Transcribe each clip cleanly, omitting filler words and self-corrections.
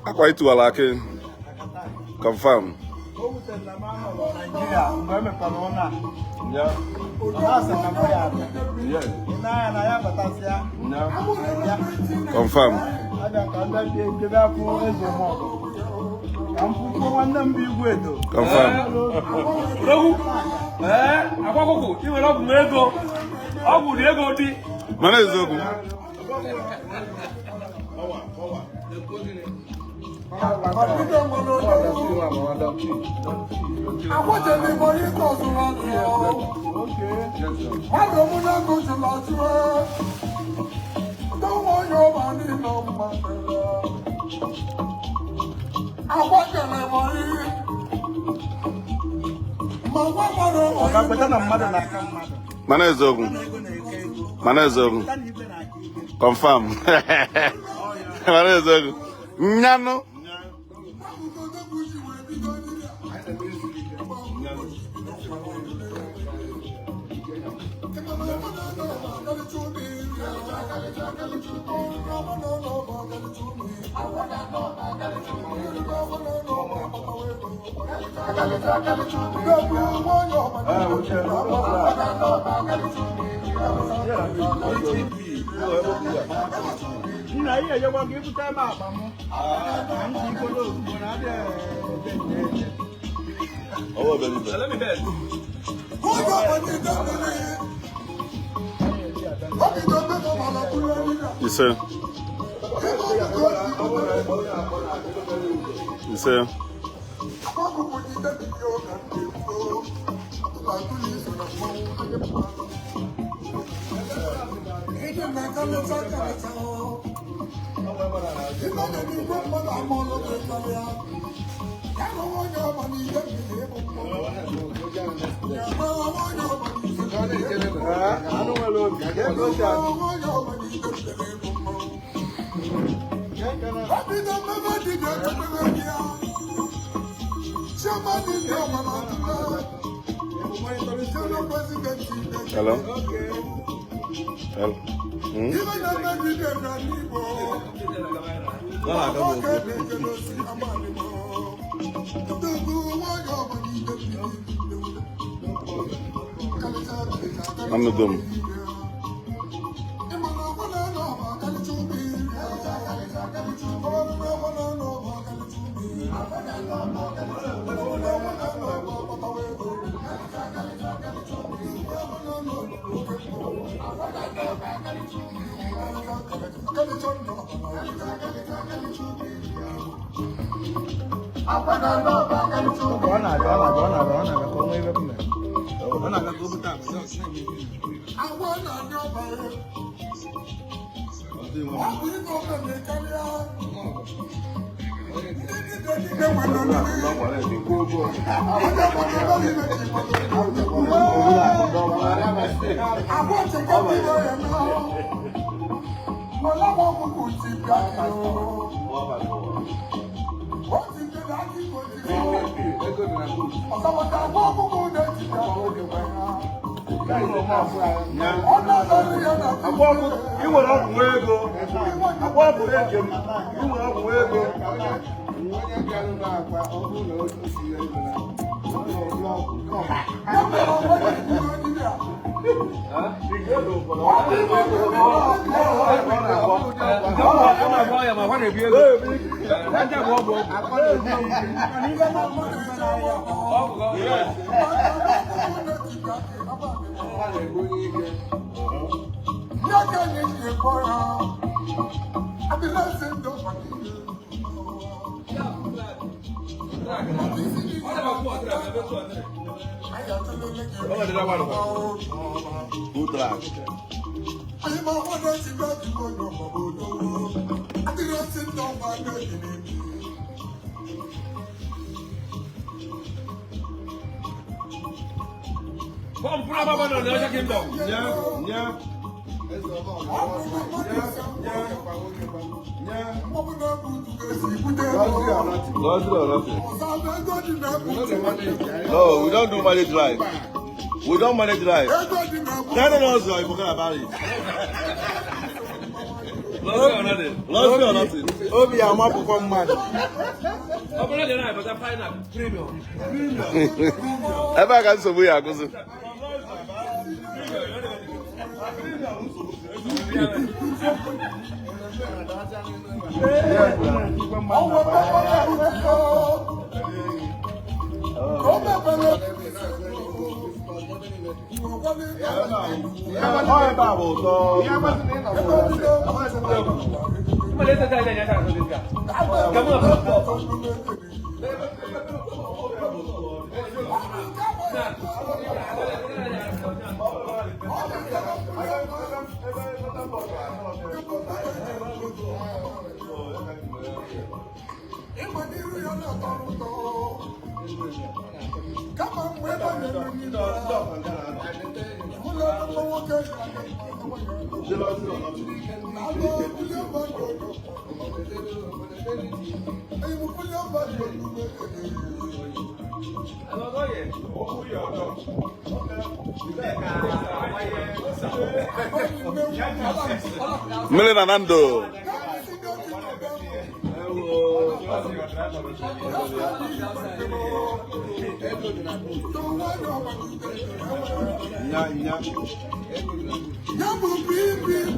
Akwa Tiwara Aki. Confirm. Confirm. Confirm. Akwa Okuko Tiwara ego. Ọgwụ dị ego dị. Mana eziokwu. Mana eziokwu. Mana eziokwu. Confirm. Mana eziokwu. Nyano. You see? You see? Hello? Hello? I'm the dumb. Come put up on the kingdom. Yeah. No, we don't do manage life. We don't manage life. Tell us if you forget about it. Lost or nothing? Lost or nothing? Obi, I'm up for man. Open the night, but I find out premium. Ebe ka nsogbu ya agụzi. Mmiri na Nando.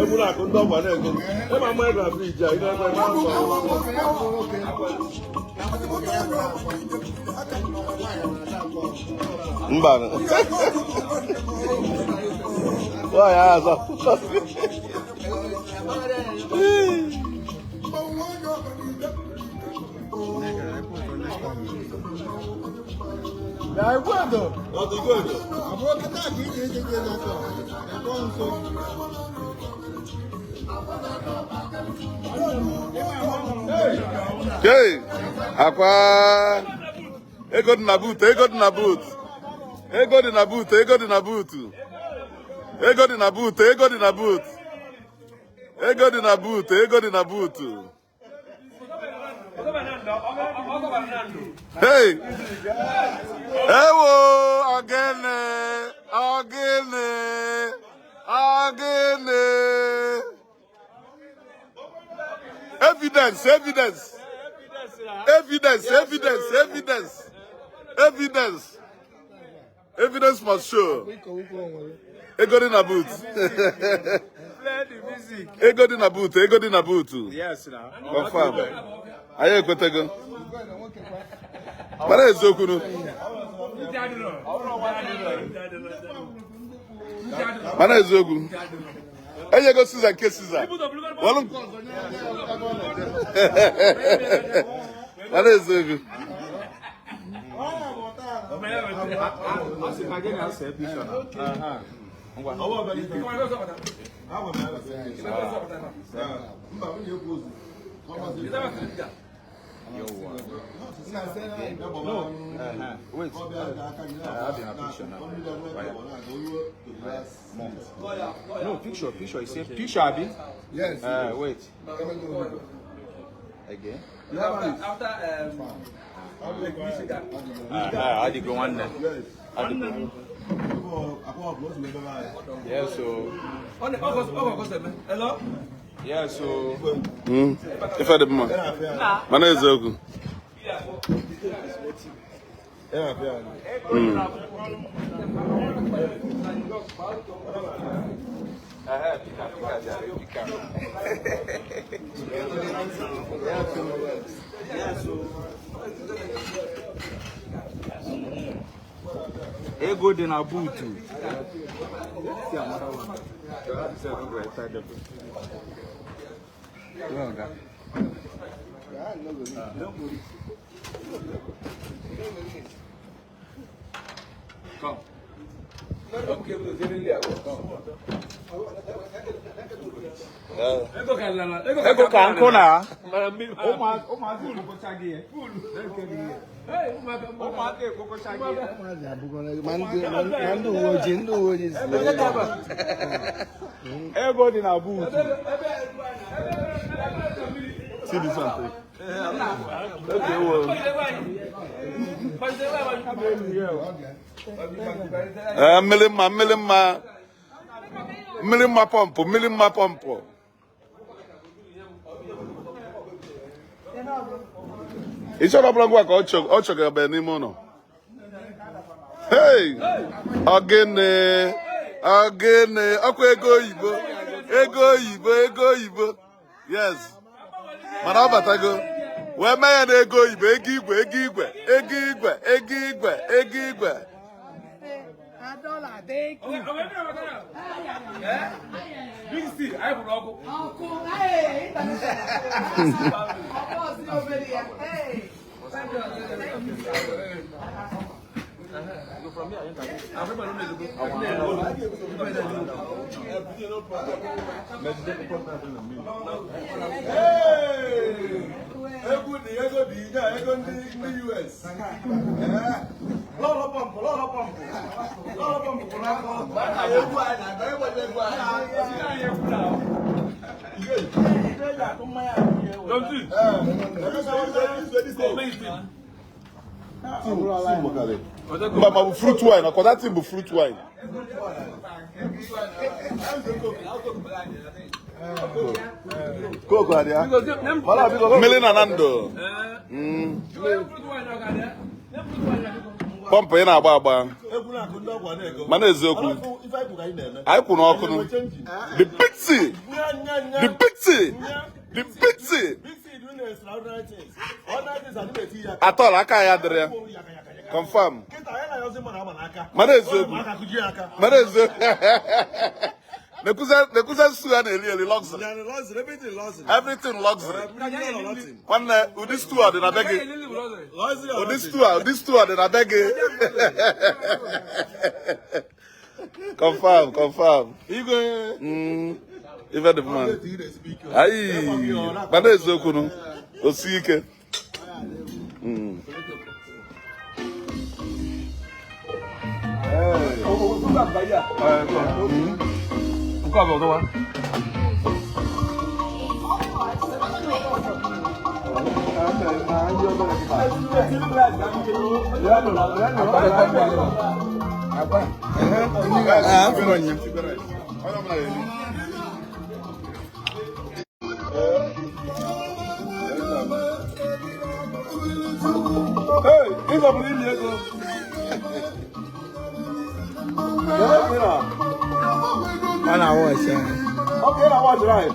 Ebula akụndọ ọgba na-ego. Ema mma ego abụ ije, ị na-ebe ebe ahụ. Mba. Why azọ? I wonder. Not good. Hey, Akwa. Ego dị na boot, ego dị na boot. Ego dị na boot, ego dị na boot. Ego dị na boot, ego dị na boot. Ego dị na boot, ego dị na boot. Hey! Ewo! Ogene! Ogene! Ogene! Evidence! Evidence! Evidence! Evidence! Evidence! Evidence! Evidence must show. Ego dị na boot. Ego dị na boot, ego dị na boot. Yes, now. Confirm. Anyị ekwetego. Mara eziokwu nu. Mara eziokwu. Enyego Siza nke Siza. Mara eziokwu. Wait. I have a picture now. No, picture. You say picture, Abi? Yes. Wait. Again. After I did go one. Yeah, so. Hello? Yeah, so. If I did more. Mara eziokwu. Ego dị na buutu. Come. Ego ka nkụ na. Ụmụazị ekpokocha gị. Ụmụaka ekpokocha gị. Ndị uwe ojii. Ego dị na buutu. See this one. Okay, well. Mmiri mma pọmpụ. Ịchọrọ ọbụla ngwa ka ọ chọgara n'ime ụlọ. Hey! Ogene, ọkwa ego oyibo. Yes. Mana ọ batago. Wee mee ya na ego oyibo, ego igwe. Ego di US. Lolo pump. But fruit wine, or that thing fruit wine. Coco, Melina Nando. Pump in our bar. Man is okay. I put on the pixie. At all, I can't there. Confirm. Everything luxury. One with this two are the beg. These two are the beg. Confirm. Even the man. Aye. But there's no kuno. Osike. Hey, he's a brilliant. I watch. Okay, I watch right.